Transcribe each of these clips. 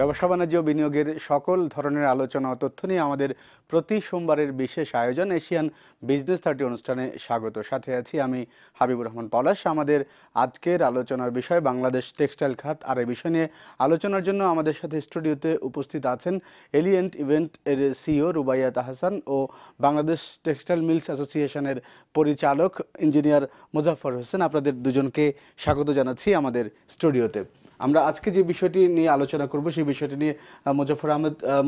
ব্যবসা বাণিজ্য বিনিয়োগের সকল ধরনের আলোচনা ও তথ্য নিয়ে আমাদের প্রতি সোমবারের বিশেষ আয়োজন এশিয়ান বিজনেস 30 অনুষ্ঠানে স্বাগত। সাথে আছি আমি হাবিবুর রহমান পলাশ। আমাদের আজকের আলোচনার বিষয় বাংলাদেশ টেক্সটাইল খাত। আর এই বিষয় নিয়ে আলোচনার জন্য আমাদের সাথে স্টুডিওতে উপস্থিত আছেন এলিয়েন্ট ইভেন্ট এর সিইও রুবাইয়াত আহসান ও বাংলাদেশ টেক্সটাইল মিলস অ্যাসোসিয়েশনের পরিচালক ইঞ্জিনিয়ার মোজাফফর হোসেন। আপনাদের দুজনকে স্বাগত জানাচ্ছি আমাদের স্টুডিওতে। আমরা আজকে যে বিষয়টি নিয়ে আলোচনা করব সেই বিষয়টি নিয়ে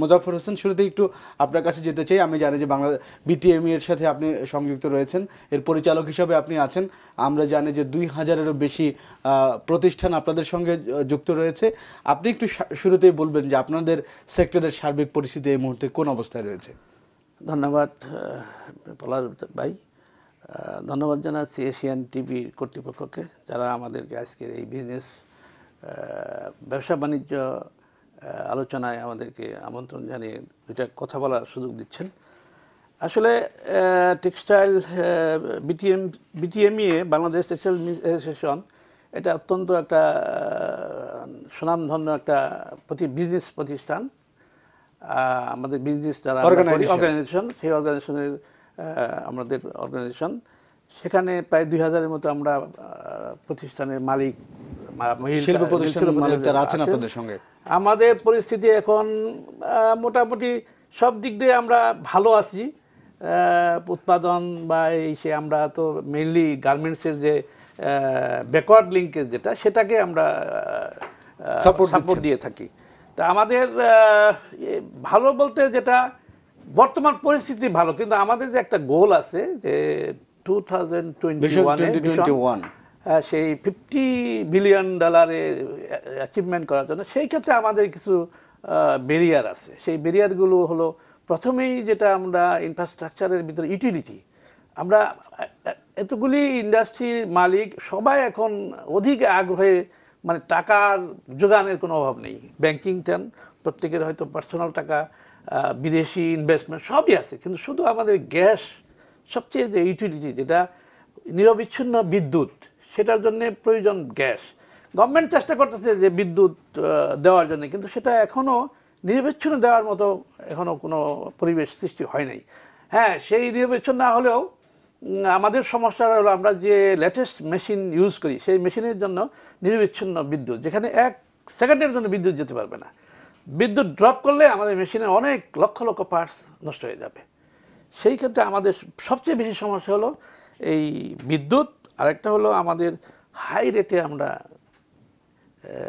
মোজাফফর হোসেন, শুরুতেই একটু আপনার কাছে যেতে চাই। আমি জানি যে বাংলা বিটিএমই এর সাথে আপনি সংযুক্ত রয়েছেন, এর পরিচালক হিসাবে আপনি আছেন। আমরা জানি যে 2000-এরও বেশি প্রতিষ্ঠান আপনাদের সঙ্গে যুক্ত রয়েছে। আপনি একটু শুরুতেই বলবেন যে আপনাদের সেক্টরের সার্বিক পরিস্থিতি এই মুহূর্তে কোন অবস্থায় রয়েছে? ধন্যবাদ পলাশ ভাই, ধন্যবাদ জানাচ্ছি এশিয়ান টিভি কর্তৃপক্ষকে যারা আমাদেরকে আজকের এই বিজনেস ব্যবসা বাণিজ্য আলোচনায় আমাদেরকে আমন্ত্রণ জানিয়ে দুইটা কথা বলার সুযোগ দিচ্ছেন। আসলে টেক্সটাইল বিটিএমইএ বাংলাদেশ টেক্সটাইল অ্যাসোসিয়েশন এটা অত্যন্ত একটা সুনামধন্য একটা বিজনেস প্রতিষ্ঠান। আমাদের বিজনেস যারা অর্গানাইজেশন, সেই অর্গানাইজেশনের আমাদের অর্গানাইজেশন, সেখানে প্রায় 2000-এর মতো আমরা প্রতিষ্ঠানের মালিক, শিল্প প্রতিষ্ঠানের মালিক যারা আছেন আপনাদের সঙ্গে। আমাদের পরিস্থিতি এখন মোটামুটি সব দিক দিয়ে আমরা ভালো আছি। উৎপাদন বা আমরা তো মেইনলি গার্মেন্টসের যে ব্যাকওয়ার্ড লিঙ্কেজ যেটা, সেটাকে আমরা সাপোর্ট দিয়ে থাকি। তা আমাদের ভালো বলতে যেটা বর্তমান পরিস্থিতি ভালো, কিন্তু আমাদের যে একটা গোল আছে যে 2021 সেই $50 বিলিয়ন অ্যাচিভমেন্ট করার জন্য, সেই ক্ষেত্রে আমাদের কিছু ব্যারিয়ার আছে। সেই ব্যারিয়ারগুলো হলো, প্রথমেই যেটা আমরা ইনফ্রাস্ট্রাকচারের ভিতরে ইউটিলিটি, আমরা এতগুলি ইন্ডাস্ট্রির মালিক সবাই এখন অধিক আগ্রহে, মানে টাকার যোগানের কোনো অভাব নেই। ব্যাংকিং টান প্রত্যেকের হয়তো পার্সোনাল টাকা, বিদেশি ইনভেস্টমেন্ট সবই আছে, কিন্তু শুধু আমাদের গ্যাস সবচেয়ে যে ইউটিলিটি, যেটা নিরবিচ্ছিন্ন বিদ্যুৎ, সেটার জন্য প্রয়োজন গ্যাস। গভর্নমেন্ট চেষ্টা করতেছে যে বিদ্যুৎ দেওয়ার জন্য, কিন্তু সেটা এখনও নিরবিচ্ছিন্ন দেওয়ার মতো এখনও কোনো পরিবেশ সৃষ্টি হয় নাই। হ্যাঁ, সেই নিরবিচ্ছিন্ন না হলেও আমাদের সমস্যা হলো আমরা যে লেটেস্ট মেশিন ইউজ করি, সেই মেশিনের জন্য নিরবিচ্ছিন্ন বিদ্যুৎ, যেখানে 1 সেকেন্ডের জন্য বিদ্যুৎ যেতে পারবে না। বিদ্যুৎ ড্রপ করলে আমাদের মেশিনে অনেক লক্ষ লক্ষ পার্টস নষ্ট হয়ে যাবে। সেই ক্ষেত্রে আমাদের সবচেয়ে বেশি সমস্যা হলো এই বিদ্যুৎ। আরেকটা হলো আমাদের হাই রেটে আমরা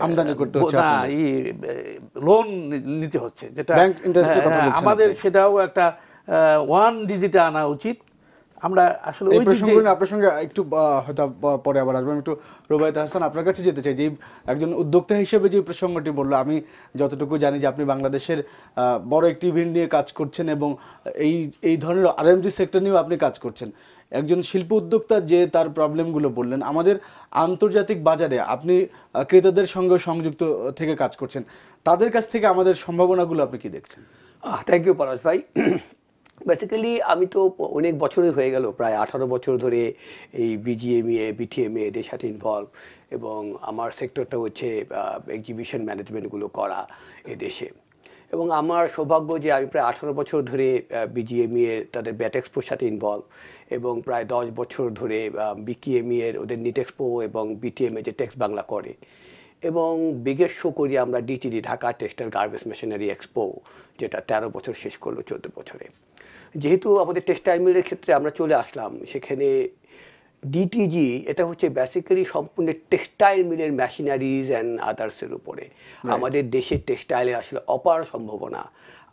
আমদানি করতে হচ্ছে, লোন নিতে হচ্ছে, যেটা আমাদের সেটাও একটা 1 ডিজিটে আনা উচিত। আমরা আসলে এই প্রসঙ্গ নিয়ে আপনার সঙ্গে একটু হয়তো পরে আবার আসবো। আমি একটু রুবাইয়াত আহসান আপনার কাছে যেতে চাই। যে একজন উদ্যোক্তা হিসেবে যে প্রসঙ্গটি বললো, আমি যতটুকু জানি যে আপনি বাংলাদেশের বড় একটি ইভেন্ট নিয়ে কাজ করছেন এবং এই ধরনের আরএমজি সেক্টর নিয়েও আপনি কাজ করছেন। একজন শিল্প উদ্যোক্তা যে তার প্রবলেমগুলো বললেন, আমাদের আন্তর্জাতিক বাজারে আপনি ক্রেতাদের সঙ্গে সংযুক্ত থেকে কাজ করছেন, তাদের কাছ থেকে আমাদের সম্ভাবনাগুলো আপনি কি দেখছেন? থ্যাংক ইউ পলাশ ভাই। বেসিক্যালি আমি তো অনেক বছরই হয়ে গেল, প্রায় 18 বছর ধরে এই বিটিএমইএ এদের সাথে ইনভলভ, এবং আমার সেক্টরটা হচ্ছে এক্সিবিশন ম্যানেজমেন্টগুলো করা এদেশে। এবং আমার সৌভাগ্য যে আমি প্রায় 18 বছর ধরে বিজিএমইএ তাদের ব্যাট এক্সপোর সাথে ইনভলভ, এবং প্রায় 10 বছর ধরে বিকিএমইএর ওদের নিট এক্সপো এবং বিটিএমএ যে টেক্স বাংলা করে, এবং বিগেস্ট শো করি আমরা ডিটিডি, Dhaka textile garments machinery expo, যেটা 13 বছর শেষ করলো 14 বছরে। যেহেতু আমাদের টেক্সটাইল মিলের ক্ষেত্রে আমরা চলে আসলাম, সেখানে ডিটিজি এটা হচ্ছে বেসিক্যালি সম্পূর্ণ টেক্সটাইল মিলের মেশিনারিজ অ্যান্ড আদার্সের উপরে। আমাদের দেশের টেক্সটাইলের আসলে অপার সম্ভাবনা।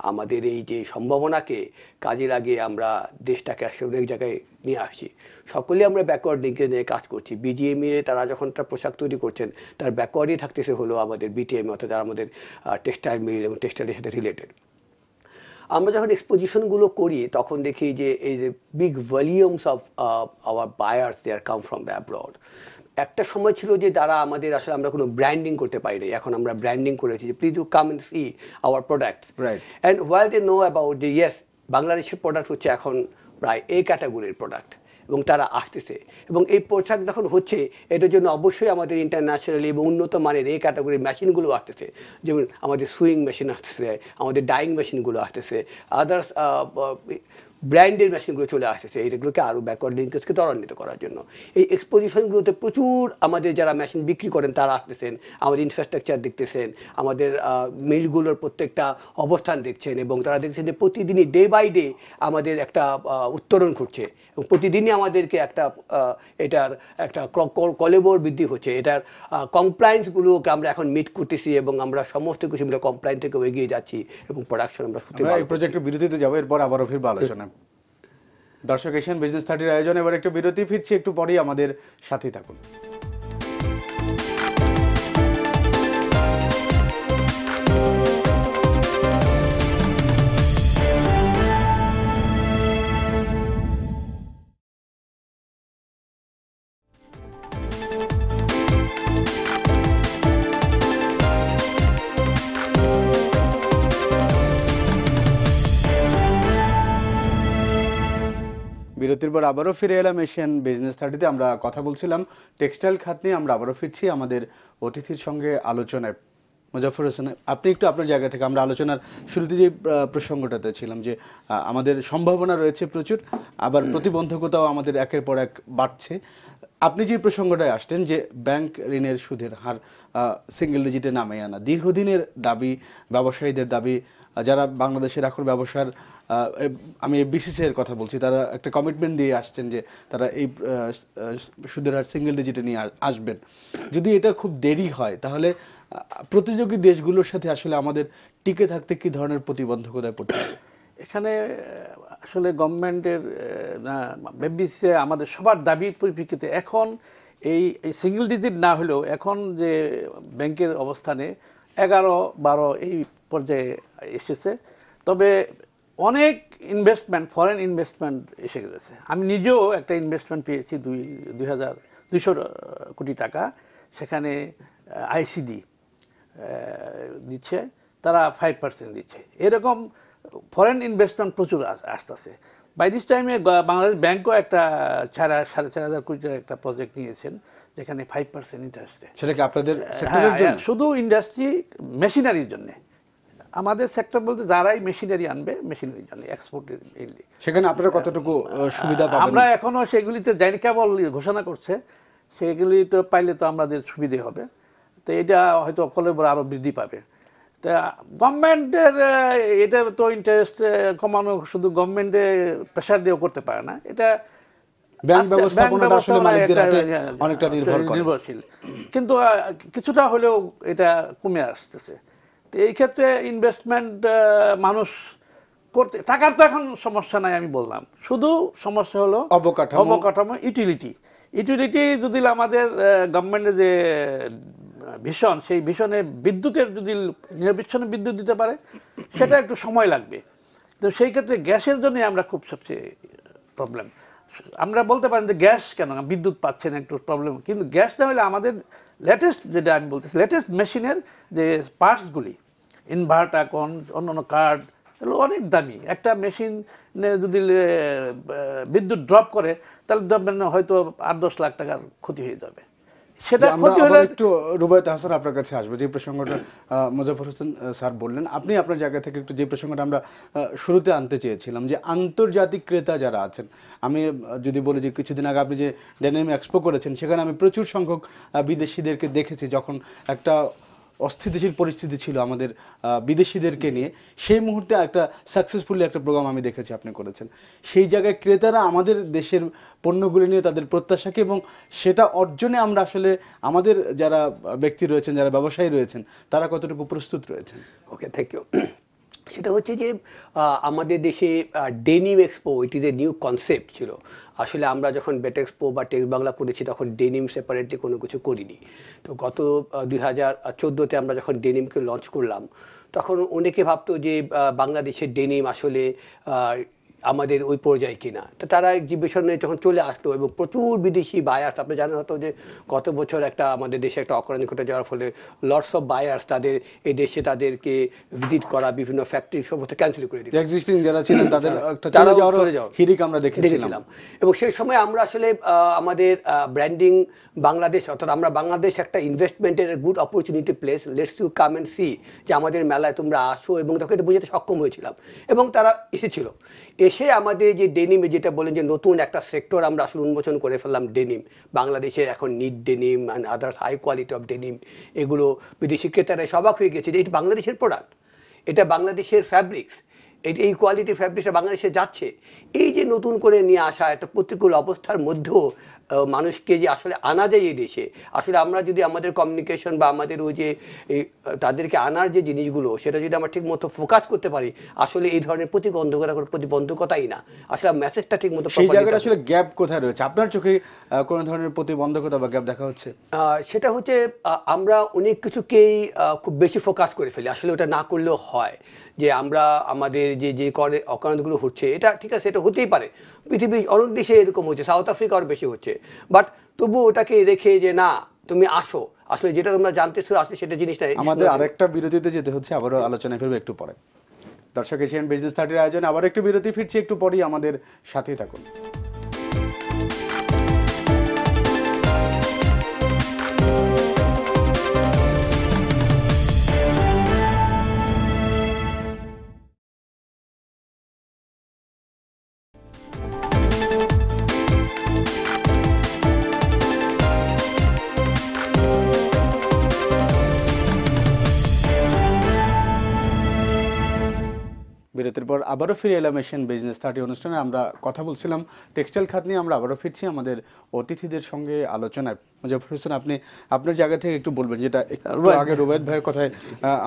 আমাদের এই যে সম্ভাবনাকে কাজে লাগিয়ে আমরা দেশটাকে আসলে অনেক জায়গায় নিয়ে আসি। সকলেই আমরা ব্যাকওয়ার্ড লিঙ্কে নিয়ে কাজ করছি। বিজিএমইএ তারা যখন তার পোশাক তৈরি করছেন, তার ব্যাকওয়ার্ডই থাকতেছে হলো আমাদের বিটিএমই, অর্থাৎ আমাদের টেক্সটাইল মিল এবং টেক্সটাইলের সাথে রিলেটেড। আমরা যখন এক্সপোজিশনগুলো করি, তখন দেখি যে এই যে big volumes of our buyers they are come from the abroad. একটা সময় ছিল যে যারা আমাদের আসলে আমরা কোনো ব্র্যান্ডিং করতে পারি না, এখন আমরা ব্র্যান্ডিং করেছি যে please you come and see our products, and while they know about যে ইয়েস বাংলাদেশের প্রোডাক্ট হচ্ছে এখন প্রায় এ ক্যাটাগরির প্রোডাক্ট, এবং তারা আসতেছে, এবং এই পোশাক যখন হচ্ছে এটার জন্য অবশ্যই আমাদের ইন্টারন্যাশনালি এবং উন্নত মানের এই ক্যাটাগরির মেশিনগুলো আসতেছে, যেমন আমাদের সুইং মেশিন আসতেছে, আমাদের ডাইং মেশিনগুলো আসতেছে, আদার্স ব্র্যান্ডের মেশিনগুলো চলে আসতেছে, এইগুলোকে আরও ব্যাকওয়ার্ড লিঙ্কেজকে ত্বরান্বিত করার জন্য। এই এক্সপোজিশনগুলোতে প্রচুর আমাদের যারা মেশিন বিক্রি করেন তারা আসতেছেন, আমাদের ইনফ্রাস্ট্রাকচার দেখতেছেন, আমাদের মিলগুলোর প্রত্যেকটা অবস্থান দেখছেন, এবং তারা দেখছেন যে প্রতিদিনই ডে বাই ডে আমাদের একটা উত্তরণ ঘটছে, এবং প্রতিদিনই আমাদেরকে একটা এটার একটা কলেবর বৃদ্ধি হচ্ছে, এটার কমপ্লায়েন্সগুলোকে আমরা এখন মিট করতেছি, এবং আমরা সমস্ত কিছু মিলে কমপ্লায়েন্স থেকে এগিয়ে যাচ্ছি, এবং প্রোডাকশন আমরা এই প্রজেক্টের বিরতিতে যাবো, এরপর আবারও ফিরবো আলোচনা। দর্শক, এশিয়ান বিজনেস 30 আয়োজন এবার একটু বিরতি, ফিরছি একটু পরেই, আমাদের সাথেই থাকুন। বিরতির পর আবারও ফিরে এলাম এশিয়ান বিজনেস 30-তে। আমরা কথা বলছিলাম টেক্সটাইল খাত নিয়ে। আমরা আবারও ফিরছি আমাদের অতিথির সঙ্গে আলোচনায়। মুজাফফর হোসেন, আপনি একটু আপনার জায়গা থেকে, আমরা আলোচনার শুরুতে যে প্রসঙ্গটাতে ছিলাম যে আমাদের সম্ভাবনা রয়েছে প্রচুর, আবার প্রতিবন্ধকতাও আমাদের একের পর এক বাড়ছে। আপনি যে প্রসঙ্গটায় আসলেন যে ব্যাংক ঋণের সুদের হার সিঙ্গেল ডিজিটে নামে আনা, দীর্ঘদিনের দাবি, ব্যবসায়ীদের দাবি, যারা বাংলাদেশের এখন ব্যবসার, আমি বিসিসি এর কথা বলছি, তারা একটা কমিটমেন্ট দিয়ে আসছেন যে তারা এই সুদের হার সিঙ্গেল ডিজিটে নিয়ে আসবেন। যদি এটা খুব দেরি হয় তাহলে প্রতিযোগী দেশগুলোর সাথে আসলে আমাদের টিকে থাকতে কি ধরনের প্রতিবন্ধকতায় পড়তে হবে? এখানে আসলে গভর্নমেন্টের বিসিসি আমাদের সবার দাবির পরিপ্রেক্ষিতে এখন এই সিঙ্গেল ডিজিট না হলেও এখন যে ব্যাংকের অবস্থানে 11-12 এই পর্যায়ে এসেছে, তবে অনেক ইনভেস্টমেন্ট, ফরেন ইনভেস্টমেন্ট এসে গেছে। আমি নিজেও একটা ইনভেস্টমেন্ট পেয়েছি 2,200 কোটি টাকা, সেখানে আইসিডি দিচ্ছে, তারা 5% দিচ্ছে। এরকম ফরেন ইনভেস্টমেন্ট প্রচুর আসতেছে। বাই দিস টাইমে বাংলাদেশ ব্যাংকও একটা 4,500 কোটি টাকার একটা প্রজেক্ট নিয়েছেন, যেখানে 5% ইন্টারেস্টে। সেটা কি আপনাদের সেক্টরের জন্য? শুধু ইন্ডাস্ট্রি মেশিনারির জন্য। আমাদের সেক্টর বলতে যারাই মেশিনারি আনবে, মেশিনারির জন্য, এক্সপোর্টের মেইনলি। সেখানে আপনারা কতটুকু সুবিধা পাবেন? আমরা এখনো সেগুলিতে যাইনি, কেবল ঘোষণা করছে, সেগুলি তো পাইলে তো আমাদের সুবিধে হবে। তো এটা হয়তো ফলে আরো বৃদ্ধি পাবে। তা গভর্নমেন্টের এটা তো ইন্টারেস্ট কমানো শুধু গভর্নমেন্টে প্রেশার দিয়েও করতে পারে না, এটা ব্যাংক ব্যবস্থাপনাটা আসলে মালিকদের হাতে অনেকটা নির্ভরশীল, কিন্তু কিছুটা হলেও এটা কমে আসতেছে। তো এই ক্ষেত্রে ইনভেস্টমেন্ট মানুষ করতে, টাকার তো এখন সমস্যা নাই, আমি বললাম, শুধু সমস্যা হলো অবকাঠামো, ইউটিলিটি যদি আমাদের গভর্নমেন্টের যে ভিশন, সেই ভিশনে বিদ্যুতের যদি নিরবিচ্ছিন্ন বিদ্যুৎ দিতে পারে, সেটা একটু সময় লাগবে। তো সেই ক্ষেত্রে গ্যাসের জন্য আমরা খুব সবচেয়ে প্রবলেম। আমরা বলতে পারেন যে গ্যাস কেন বিদ্যুৎ পাচ্ছে না, একটু প্রবলেম, কিন্তু গ্যাস না হলে আমাদের লেটেস্ট, যেটা আমি বলতেছি, লেটেস্ট মেশিনের যে পার্টসগুলি, ইনভার্টার, অন্যান্য কার্ড, এগুলো অনেক দামি। একটা মেশিনে যদি বিদ্যুৎ ড্রপ করে তাহলে হয়তো 8-10 লাখ টাকার ক্ষতি হয়ে যাবে। সেটা ক্ষতি হলে একটু রুবায়েত হাসান আপনার কাছে আসবো। যে প্রসঙ্গটা মুজাফফর হোসেন স্যার বললেন, আপনি আপনার জায়গা থেকে একটু যে প্রসঙ্গটা আমরা শুরুতে আনতে চেয়েছিলাম, যে আন্তর্জাতিক ক্রেতা যারা আছেন, আমি যদি বলি যে কিছুদিন আগে আপনি যে ডেনিম এক্সপো করেছেন, সেখানে আমি প্রচুর সংখ্যক বিদেশিদেরকে দেখেছি। যখন একটা অস্থিতিশীল পরিস্থিতি ছিল আমাদের বিদেশিদেরকে নিয়ে, সেই মুহূর্তে একটা সাকসেসফুলি একটা প্রোগ্রাম আমি দেখেছি আপনি করেছেন। সেই জায়গায় ক্রেতারা আমাদের দেশের পণ্যগুলি নিয়ে তাদের প্রত্যাশাকে, এবং সেটা অর্জনে আমরা আসলে আমাদের যারা ব্যক্তি রয়েছেন, যারা ব্যবসায়ী রয়েছেন, তারা কতটুকু প্রস্তুত রয়েছেন? ওকে, থ্যাংক ইউ। সেটা হচ্ছে যে আমাদের দেশে denim expo, it is a new concept ছিল। আসলে আমরা যখন বেট এক্সপো বা টেক্স বাংলা করেছি তখন ডেনিম সেপারেটলি কোনো কিছু করিনি। তো গত 2014-তে আমরা যখন ডেনিমকে লঞ্চ করলাম, তখন অনেকে ভাবতো যে বাংলাদেশের ডেনিম আসলে আমাদের ওই পর্যায়ে কিনা। তো তারা এক্সিবিশনে যখন চলে আসলো এবং প্রচুর বিদেশি বায়ার্স, আপনি জানেন হয়তো যে গত বছর একটা আমাদের দেশে একটা অকারণ ঘটে যাওয়ার ফলে লটস অফ বায়ার্স তাদের এই দেশে তাদেরকে ভিজিট করা বিভিন্ন ফ্যাক্টরি সমস্ত ক্যান্সেল করে দিল। এক্সিস্টিং যারা ছিলেন তাদের একটা তারাও চলে চলে যাওয়ার যাওয়ার হিড়িক আমরা দেখেছিলাম। এবং সেই সময় আমরা আসলে আমাদের ব্র্যান্ডিং বাংলাদেশ, অর্থাৎ আমরা বাংলাদেশ একটা ইনভেস্টমেন্টের good opportunity place, let's you come and see, যে আমাদের মেলায় তোমরা আসো, এবং তখন এটা বুঝতে সক্ষম হয়েছিলাম। এবং তারা এসেছিল, এসে আমাদের যে ডেনিমে যেটা বলেন যে নতুন একটা সেক্টর আমরা আসলে উন্মোচন করে ফেললাম, ডেনিম। বাংলাদেশের এখন knit denim and others high quality of denim, এগুলো বিদেশি ক্রেতারা সবাক হয়ে গেছে যে এটা বাংলাদেশের প্রোডাক্ট, এটা বাংলাদেশের ফ্যাব্রিক্স, এই কোয়ালিটি ফ্যাব্রিক্সটা বাংলাদেশে যাচ্ছে। এই যে নতুন করে নিয়ে আসা একটা প্রতিকূল অবস্থার মধ্যেও মানুষকে যে আসলে আনা যায় এই দেশে, আসলে আমরা যদি আমাদের কমিউনিকেশন বা আমাদের ওই যে তাদেরকে আনার যে জিনিসগুলো, সেটা যদি আমরা ঠিক মতো ফোকাস করতে পারি, আসলে এই ধরনের প্রতিবন্ধকতাই না, আসলে মেসেজটা ঠিক মতো সেই জায়গাটা আসলে গ্যাপ কোথায় রয়েছে আপনার চোখে? কোন ধরনের প্রতিবন্ধকতা বা গ্যাপ দেখা হচ্ছে? সেটা হচ্ছে আমরা অনেক কিছুকেই খুব বেশি ফোকাস করে ফেলি, আসলে ওটা না করলেও হয়। যে আমরা আমাদের যে অকারণগুলো হচ্ছে, এটা ঠিক আছে, এটা হতেই পারে, পৃথিবীর অনেক দেশে এরকম হচ্ছে, সাউথ আফ্রিকা আরও বেশি হচ্ছে, বাট তবু ওটাকে রেখে যে না তুমি আসো, আসলে যেটা তোমরা জানতেছো আসলে সেটা জিনিসটা। আমাদের আরেকটা বিরতিতে যেতে হচ্ছে, আবারও আলোচনায় ফিরবো একটু পরে। দর্শক, এশিয়ান বিজনেস 30 আয়োজনে আবার একটু বিরতি, ফিরছি একটু পরেই, আমাদের সাথেই থাকুন। বিরতির পর আবারও ফিরে এলাম এশিয়ান বিজনেস 30 অনুষ্ঠানে। আমরা কথা বলছিলাম টেক্সটাইল খাত নিয়ে। আমরা আবারও ফিরছি আমাদের অতিথিদের সঙ্গে আলোচনায়। মুজাফফর হোসেন, আপনি আপনার জায়গা থেকে একটু বলবেন, যেটা একটু আগে রুবায়েত ভাইয়ের কথায়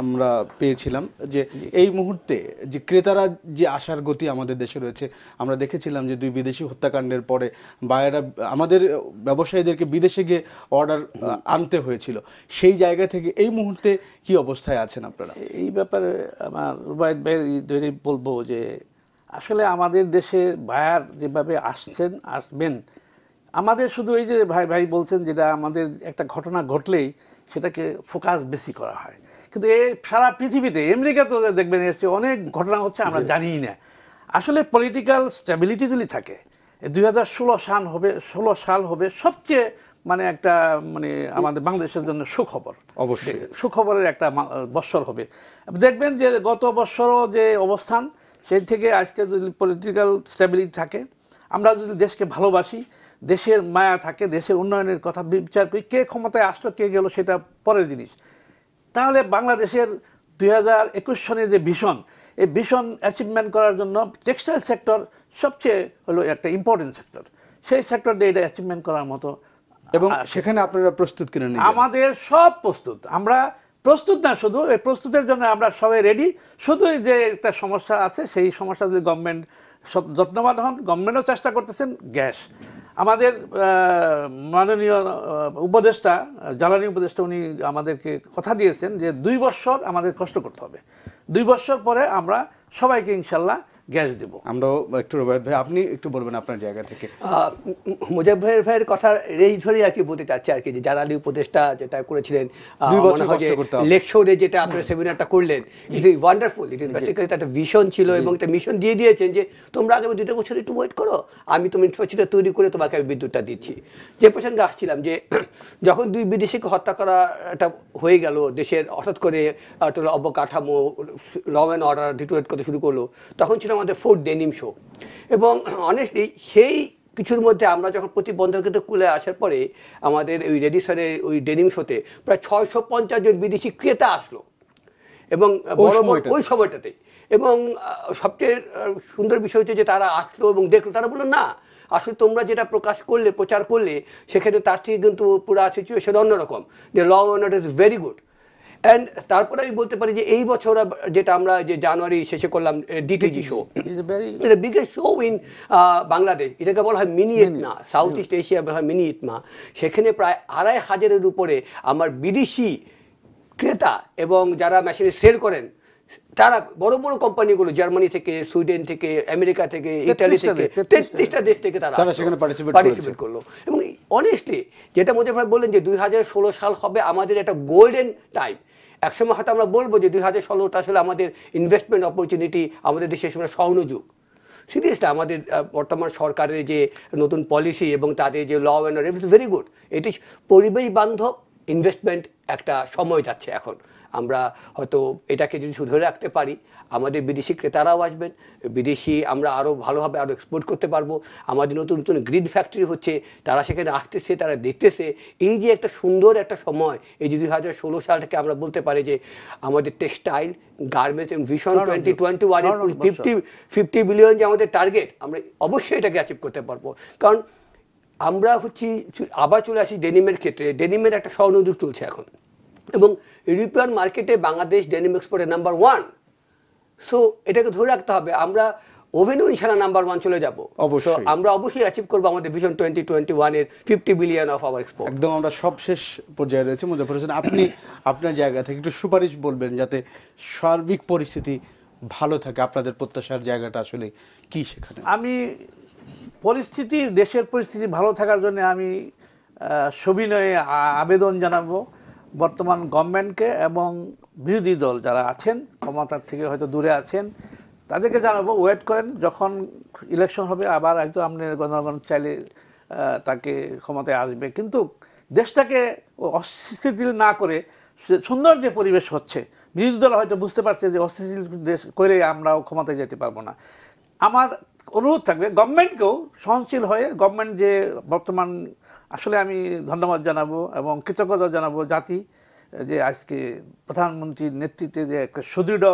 আমরা পেয়েছিলাম, যে এই মুহূর্তে যে ক্রেতারা যে আসার গতি আমাদের দেশে রয়েছে, আমরা দেখেছিলাম যে 2 বিদেশি হত্যাকাণ্ডের পরে বায়েরা আমাদের ব্যবসায়ীদেরকে বিদেশে গিয়ে অর্ডার আনতে হয়েছিল। সেই জায়গা থেকে এই মুহূর্তে কি অবস্থায় আছেন আপনারা? এই ব্যাপারে আমার রুবায়েত ভাই ধরে বলবো যে আসলে আমাদের দেশে বায়ার যেভাবে আসবেন, আমাদের শুধু এই যে ভাই বলছেন, যেটা আমাদের একটা ঘটনা ঘটলেই সেটাকে ফোকাস বেশি করা হয়, কিন্তু এই সারা পৃথিবীতে, আমেরিকাতেও দেখবেন এসে অনেক ঘটনা হচ্ছে আমরা জানিই না। আসলে পলিটিক্যাল স্ট্যাবিলিটি যদি থাকে, 2016 সাল হবে সবচেয়ে মানে একটা মানে আমাদের বাংলাদেশের জন্য সুখবর, অবশ্যই সুখবরের একটা বৎসর হবে। দেখবেন যে গত বৎসরও যে অবস্থান, সেই থেকে আজকে যদি পলিটিক্যাল স্ট্যাবিলিটি থাকে, আমরা যদি দেশকে ভালোবাসি, দেশের মায়া থাকে, দেশের উন্নয়নের কথা বিচার করি, কে ক্ষমতায় আসলো কে গেল সেটা পরের জিনিস, তাহলে বাংলাদেশের 2021 সনের যে ভিশন, এই ভিশন অ্যাচিভমেন্ট করার জন্য টেক্সটাইল সেক্টর সবচেয়ে হলো একটা ইম্পর্টেন্ট সেক্টর। সেই সেক্টর দিয়ে এটা অ্যাচিভমেন্ট করার মতো, এবং সেখানে আপনারা প্রস্তুত কিনা? আমাদের সব প্রস্তুত, আমরা প্রস্তুত না, শুধু এই প্রস্তুতের জন্য আমরা সবাই রেডি। শুধু যে একটা সমস্যা আছে, সেই সমস্যা যদি গভর্নমেন্ট যত্নবান হন, গভর্নমেন্টও চেষ্টা করতেছেন। গ্যাস, আমাদের মাননীয় উপদেষ্টা, জ্বালানি উপদেষ্টা, উনি আমাদেরকে কথা দিয়েছেন যে 2 বছর আমাদের কষ্ট করতে হবে, 2 বছর পরে আমরা সবাইকে ইনশাল্লাহ গ্যাস দেব। আমরাও একটু, রুবায়েত ভাই আপনি একটু বলবেন আপনার জায়গা থেকে। মুজাফফর ভাইয়ের কথা রেঞ্জ ধরেই আর কি বলতে চাচ্ছি আর কি, যে জ্বালানি উপদেষ্টা যেটা করেছিলেন, 2 বছর কষ্ট করতে হবে, লেকশোরে যেটা আপনার সেমিনারটা করলেন, it is wonderful. It is basically একটা ভিশন ছিল এবং একটা মিশন দিয়ে দিয়েছেন যে তোমরা আগামী 2 বছর একটু ওয়েট করো, আমি তুমি ইনফ্রাস্ট্রাকচার তৈরি করে তোমাকে আমি বিদ্যুৎটা দিচ্ছি। যে প্রসঙ্গে আসছিলাম, যে যখন 2 বিদেশিকে হত্যা করাটা হয়ে গেল, দেশের হঠাৎ করে অবকাঠামো, ল অ্যান্ড অর্ডার ডিটোরেট করতে শুরু করলো, তখন ছিল আমাদের 4th ডেনিম শো। এবং অনেস্টলি সেই কিছুর মধ্যে আমরা যখন প্রতিবন্ধকতা কুলে আসার পরে আমাদের ওই রেডিসনের ওই ডেনিম শোতে প্রায় 650 জন বিদেশি ক্রেতা আসলো, এবং ওই সময়টাতে। এবং সবচেয়ে সুন্দর বিষয় হচ্ছে যে তারা আসলো এবং দেখলো, তারা বললো না আসলে তোমরা যেটা প্রচার করলে সেখানে তার থেকে কিন্তু পুরো সিচুয়েশন অন্যরকম, যে law and order is very good. And তারপরে আমি বলতে পারি যে এই বছর যেটা আমরা যে জানুয়ারি শেষে করলাম DTG show, biggest show in Bangladesh, এটাকে বলা হয় মিনি ইটমা, সাউথ ইস্ট এশিয়া বলা হয় মিনি ইটমা। সেখানে প্রায় 2500-এর উপরে আমার বিদেশি ক্রেতা এবং যারা মেশিনে সেল করেন তারা বড় বড় কোম্পানিগুলো জার্মানি থেকে, সুইডেন থেকে, আমেরিকা থেকে, ইটালি থেকে, 33টা দেশ থেকে তারা সেখানে পার্টিসিপেট করলো। এবং অনেস্টলি যেটা মোজাফফর ভাই বললেন যে 2016 সাল হবে আমাদের একটা গোল্ডেন টাইম। একসময় হয়তো আমরা বলবো যে 2016টা আসলে আমাদের ইনভেস্টমেন্ট অপরচুনিটি, আমাদের দেশের সময় স্বর্ণযুগ। সিরিয়াসলি আমাদের বর্তমান সরকারের যে নতুন পলিসি এবং তাদের যে law and order, it's very good. এটি পরিবেশ বান্ধব ইনভেস্টমেন্ট একটা সময় যাচ্ছে এখন। আমরা হয়তো এটাকে যদি ধরে রাখতে পারি, আমাদের বিদেশি ক্রেতারাও আসবেন, বিদেশি আমরা আরও ভালোভাবে আরও এক্সপোর্ট করতে পারবো। আমাদের নতুন নতুন গ্রিড ফ্যাক্টরি হচ্ছে, তারা সেখানে আসতেছে, তারা দেখতেছে। এই যে একটা সুন্দর একটা সময়, এই যে 2016 সালটাকে আমরা বলতে পারি যে আমাদের টেক্সটাইল, গার্মেন্টস এবং ভিশন 2021 50 বিলিয়ন যে আমাদের টার্গেট, আমরা অবশ্যই এটাকে অ্যাচিভ করতে পারবো। কারণ আমরা হচ্ছি, আবার চলে আসি ডেনিমের ক্ষেত্রে, ডেনিমের একটা স্বর্ণযুগ চলছে এখন, এবং ইউরোপিয়ান মার্কেটে বাংলাদেশ ডেনিম এক্সপোর্টে নাম্বার 1। সো এটাকে ধরে রাখতে হবে, আমরা ওভেনও ইনশাল্লাহ নাম্বার 1 চলে যাব। অবশ্যই আমরা অবশ্যই অ্যাচিভ করবো আমাদের ভিশন 2021 এর 50 বিলিয়ন অফ আওয়ার এক্সপোর্ট। একদম আমরা সব শেষ পর্যায়ে রয়েছে। মুজাফফর হোসেন, আপনি আপনার জায়গা থেকে একটু সুপারিশ বলবেন যাতে সার্বিক পরিস্থিতি ভালো থাকে। আপনাদের প্রত্যাশার জায়গাটা আসলে কি সেখানে? আমি পরিস্থিতি, দেশের পরিস্থিতি ভালো থাকার জন্য আমি সবিনয়ে আবেদন জানাবো বর্তমান গভর্নমেন্টকে এবং বিরোধী দল যারা আছেন, ক্ষমতার থেকে হয়তো দূরে আছেন, তাদেরকে জানাবো ওয়েট করেন, যখন ইলেকশন হবে আবার একটু আপনি জনগণ চাইলে তাকে ক্ষমতায় আসবে, কিন্তু দেশটাকে অস্থিতিশীল না করে সুন্দর যে পরিবেশ হচ্ছে, বিরোধী দল হয়তো বুঝতে পারছে যে অস্থিতিশীল দেশ করে আমরাও ক্ষমতায় যেতে পারবো না। আমার অনুরোধ থাকবে গভর্নমেন্টকেও সহনশীল হয়ে, গভর্নমেন্ট যে বর্তমান, আসলে আমি ধন্যবাদ জানাবো এবং কৃতজ্ঞতা জানাবো জাতি যে আজকে প্রধানমন্ত্রীর নেতৃত্বে যে একটা সুদৃঢ়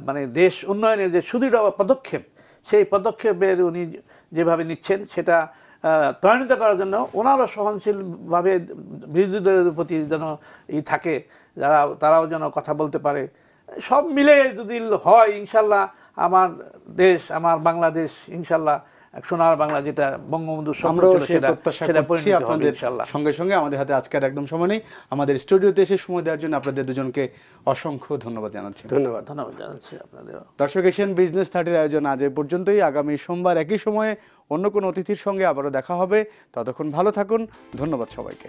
মানে দেশ উন্নয়নের যে সুদৃঢ় পদক্ষেপ, সেই পদক্ষেপের উনি যেভাবে নিচ্ছেন সেটা ত্বরান্বিত করার জন্য ওনারও সহনশীলভাবে বিরোধী দলের প্রতি যেন থাকে, তারাও যেন কথা বলতে পারে। সব মিলে যদি হয় ইনশাল্লাহ আমার দেশ, আমার বাংলাদেশ ইনশাল্লাহ সোনার বাংলা, যেটা বঙ্গবন্ধু আমরাও সেই প্রত্যাশা করছি। আপনাদের সঙ্গে সঙ্গে আমাদের হাতে আজকের একদম সময় নেই। আমাদের স্টুডিওতে এসে সময় দেওয়ার জন্য আপনাদের দুজনকে অসংখ্য ধন্যবাদ জানাচ্ছি। ধন্যবাদ জানাচ্ছি আপনাদের। দর্শক, এশিয়ান বিজনেস 30 আয়োজন আজ এ পর্যন্তই। আগামী সোমবার একই সময়ে অন্য কোনো অতিথির সঙ্গে আবারও দেখা হবে। ততক্ষণ ভালো থাকুন। ধন্যবাদ সবাইকে।